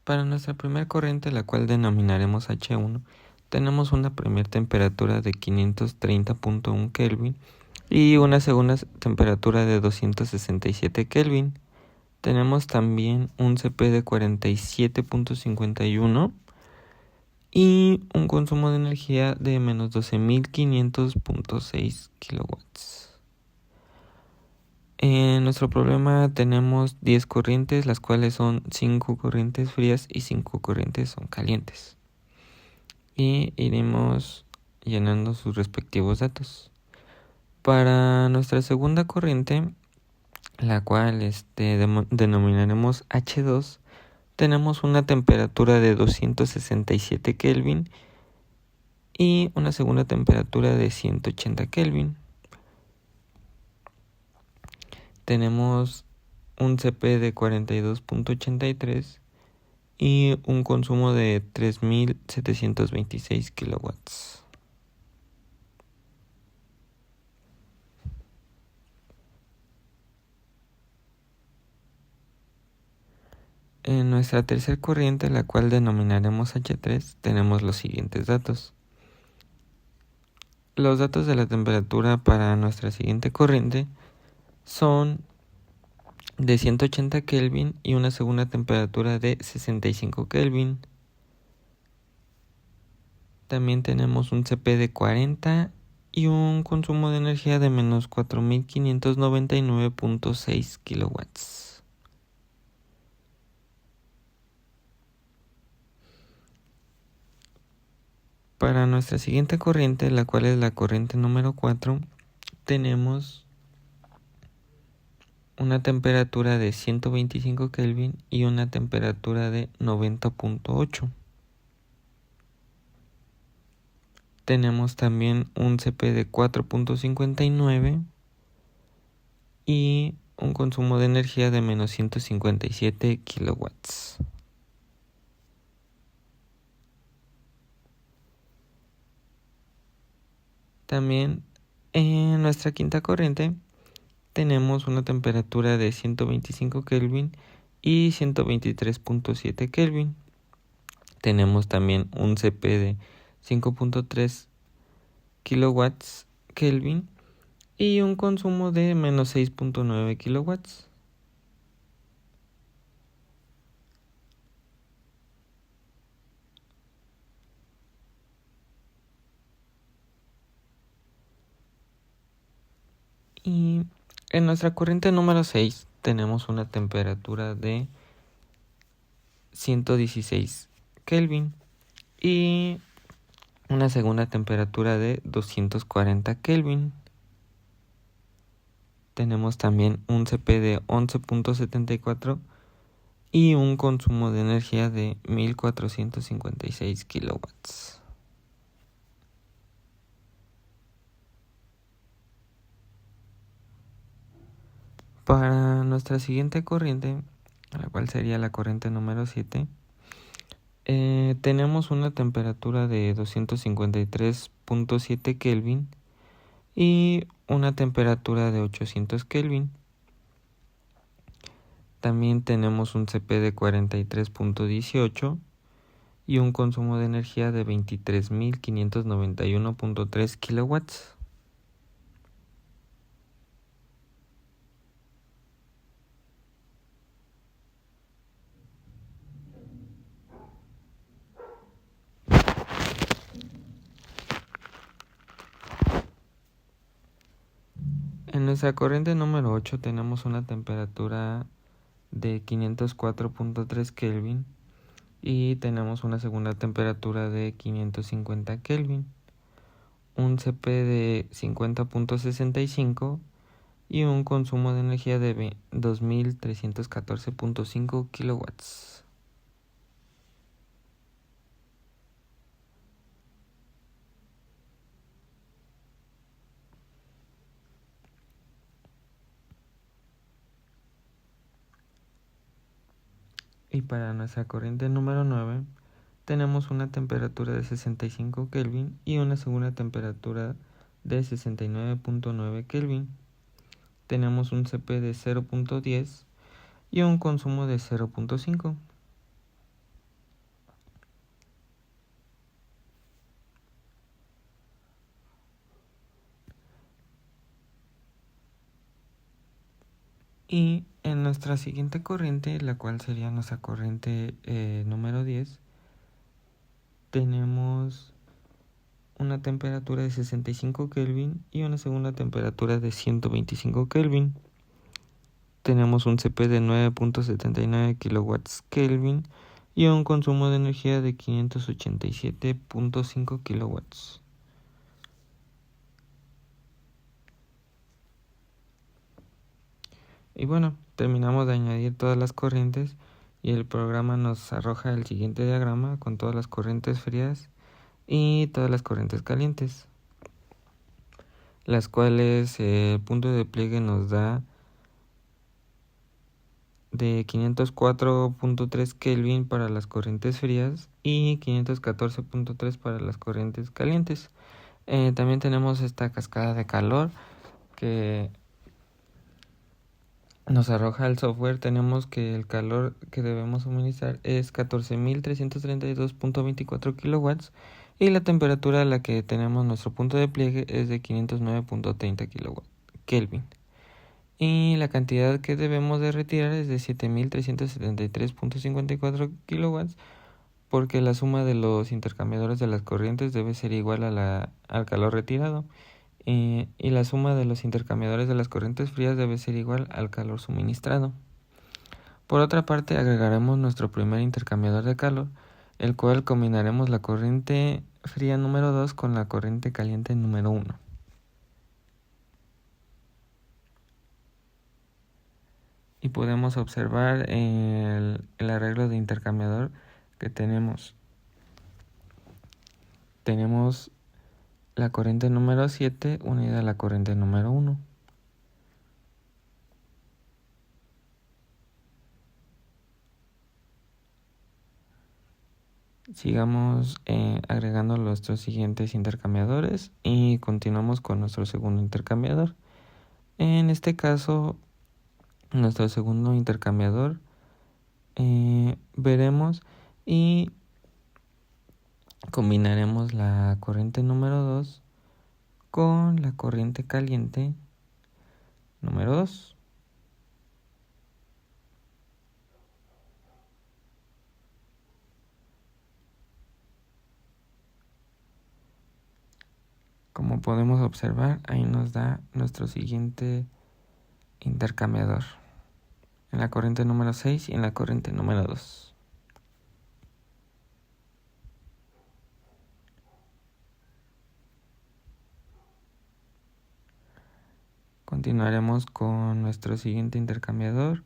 Para nuestra primera corriente, la cual denominaremos H1, tenemos una primera temperatura de 530.1 Kelvin y una segunda temperatura de 267 Kelvin. Tenemos también un CP de 47.51 y un consumo de energía de menos 12.500.6 kilowatts. En nuestro problema tenemos 10 corrientes, las cuales son 5 corrientes frías y 5 corrientes son calientes. Y iremos llenando sus respectivos datos. Para nuestra segunda corriente, la cual denominaremos H2, tenemos una temperatura de 267 Kelvin y una segunda temperatura de 180 Kelvin. Tenemos un CP de 42.83 y un consumo de 3.726 kilowatts. En nuestra tercera corriente, la cual denominaremos H3, tenemos los siguientes datos. Los datos de la temperatura para nuestra siguiente corriente son de 180 Kelvin y una segunda temperatura de 65 Kelvin. También tenemos un CP de 40 y un consumo de energía de menos 4.599.6 kilowatts. Para nuestra siguiente corriente, la cual es la corriente número 4, tenemos una temperatura de 125 Kelvin y una temperatura de 90.8. Tenemos también un CP de 4.59 y un consumo de energía de menos 157 kilowatts. También en nuestra quinta corriente tenemos una temperatura de 125 Kelvin y 123.7 Kelvin. Tenemos también un CP de 5.3 kilowatts Kelvin y un consumo de menos 6.9 kilowatts. Y en nuestra corriente número 6 tenemos una temperatura de 116 Kelvin y una segunda temperatura de 240 Kelvin. Tenemos también un CP de 11.74 y un consumo de energía de 1.456 kilowatts. Para nuestra siguiente corriente, la cual sería la corriente número 7, tenemos una temperatura de 253.7 Kelvin y una temperatura de 800 Kelvin. También tenemos un CP de 43.18 y un consumo de energía de 23.591.3 kilowatts. En nuestra corriente número 8 tenemos una temperatura de 504.3 Kelvin y tenemos una segunda temperatura de 550 Kelvin, un CP de 50.65 y un consumo de energía de 2.314.5 kilowatts. Y para nuestra corriente número 9 tenemos una temperatura de 65 Kelvin y una segunda temperatura de 69.9 Kelvin. Tenemos un CP de 0.10 y un consumo de 0.5. Y en nuestra siguiente corriente, la cual sería nuestra corriente número 10, tenemos una temperatura de 65 Kelvin y una segunda temperatura de 125 Kelvin. Tenemos un CP de 9.79 kilowatts Kelvin y un consumo de energía de 587.5 kilowatts. Y bueno, terminamos de añadir todas las corrientes y el programa nos arroja el siguiente diagrama con todas las corrientes frías y todas las corrientes calientes, las cuales el punto de pliegue nos da de 504.3 Kelvin para las corrientes frías y 514.3 para las corrientes calientes. También tenemos esta cascada de calor que nos arroja el software. Tenemos que el calor que debemos suministrar es 14.332.24 kilowatts y la temperatura a la que tenemos nuestro punto de pliegue es de 509.30 Kelvin. Y la cantidad que debemos de retirar es de 7.373.54 kilowatts, porque la suma de los intercambiadores de las corrientes debe ser igual al calor retirado. Y la suma de los intercambiadores de las corrientes frías debe ser igual al calor suministrado. Por otra parte, agregaremos nuestro primer intercambiador de calor, el cual combinaremos la corriente fría número 2 con la corriente caliente número 1. Y podemos observar el arreglo de intercambiador que tenemos. Tenemos la corriente número 7 unida a la corriente número 1. Sigamos agregando nuestros siguientes intercambiadores y continuamos con nuestro segundo intercambiador. En este caso, nuestro segundo intercambiador veremos y combinaremos la corriente número 2 con la corriente caliente número 2. Como podemos observar, ahí nos da nuestro siguiente intercambiador, en la corriente número 6 y en la corriente número 2. Continuaremos con nuestro siguiente intercambiador,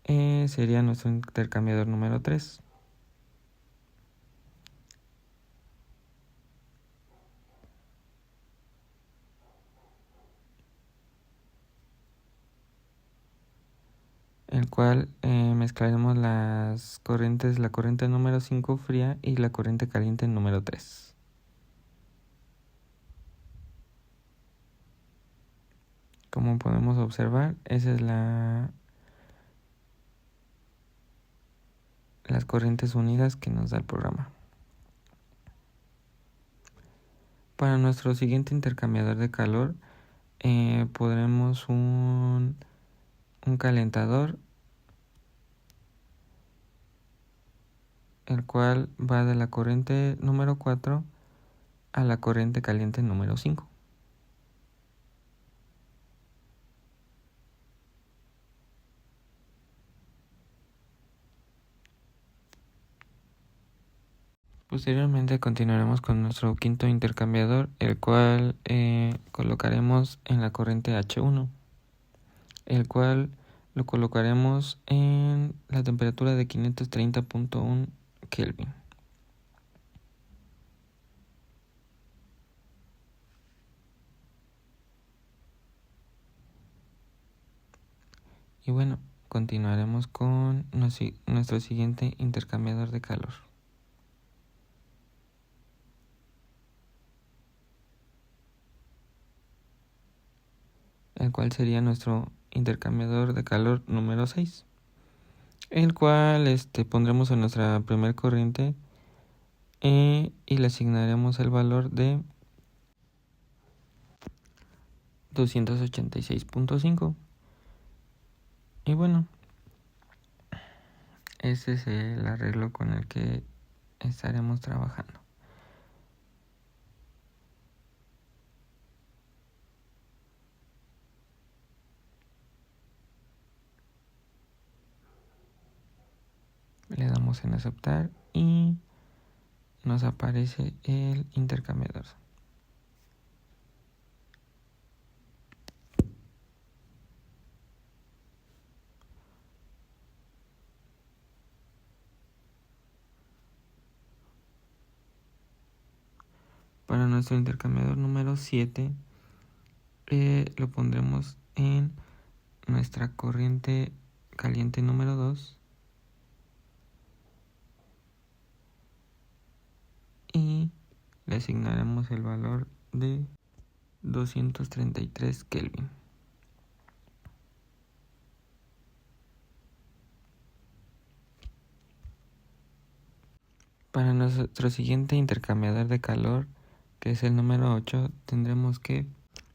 sería nuestro intercambiador número 3. El cual mezclaremos las corrientes, la corriente número 5 fría y la corriente caliente número 3. Como podemos observar, esa es las corrientes unidas que nos da el programa. Para nuestro siguiente intercambiador de calor, podremos un calentador, el cual va de la corriente número 4 a la corriente caliente número 5. Posteriormente continuaremos con nuestro quinto intercambiador, el cual colocaremos en la corriente H1, el cual lo colocaremos en la temperatura de 530.1 Kelvin. Y bueno, continuaremos con nuestro siguiente intercambiador de calor, el cual sería nuestro intercambiador de calor número 6, el cual pondremos en nuestra primer corriente y le asignaremos el valor de 286.5. Y bueno, ese es el arreglo con el que estaremos trabajando. Le damos en aceptar y nos aparece el intercambiador. Para nuestro intercambiador número 7 lo pondremos en nuestra corriente caliente número 2 y le asignaremos el valor de 233 Kelvin. Para nuestro siguiente intercambiador de calor, que es el número 8, tendremos que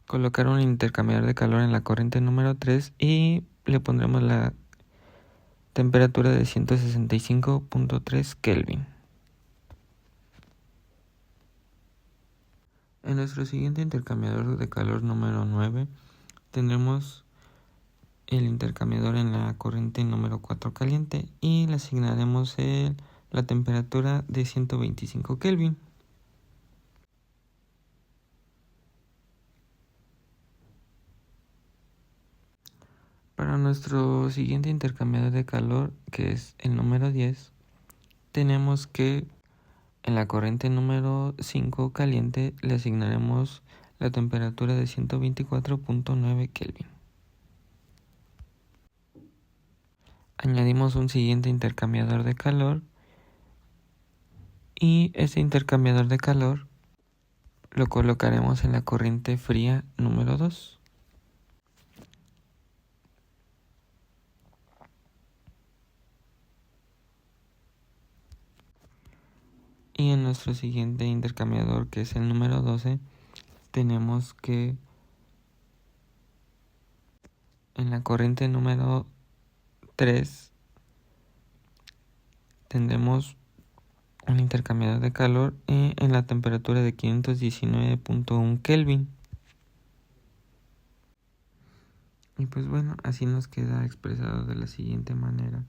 colocar un intercambiador de calor en la corriente número 3 y le pondremos la temperatura de 165.3 Kelvin. En nuestro siguiente intercambiador de calor número 9 tendremos el intercambiador en la corriente número 4 caliente y le asignaremos la temperatura de 125 Kelvin. Para nuestro siguiente intercambiador de calor, que es el número 10, tenemos que en la corriente número 5 caliente le asignaremos la temperatura de 124.9 Kelvin. Añadimos un siguiente intercambiador de calor y este intercambiador de calor lo colocaremos en la corriente fría número 2. Y en nuestro siguiente intercambiador, que es el número 12, tenemos que en la corriente número 3 tendremos un intercambiador de calor en la temperatura de 519.1 Kelvin. Y pues bueno, así nos queda expresado de la siguiente manera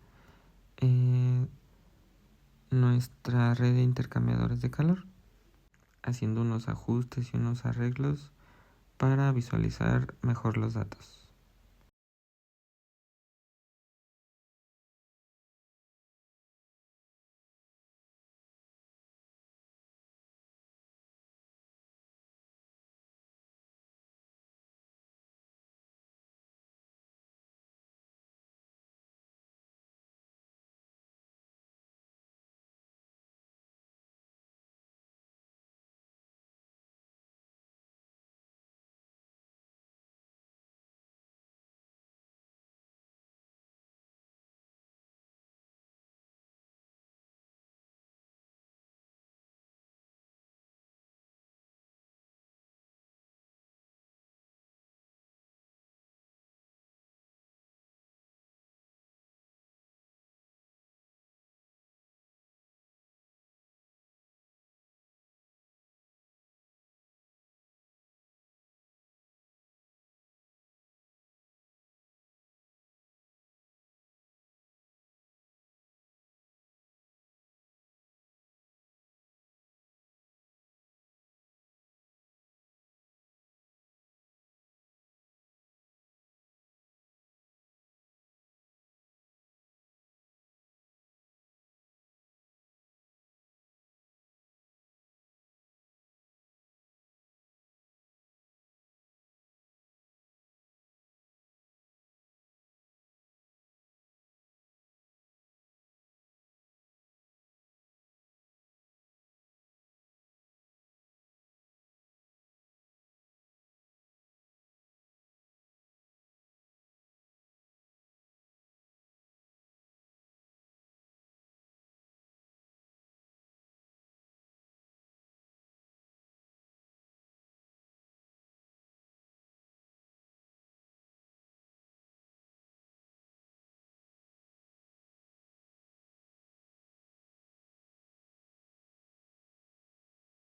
nuestra red de intercambiadores de calor, haciendo unos ajustes y unos arreglos para visualizar mejor los datos.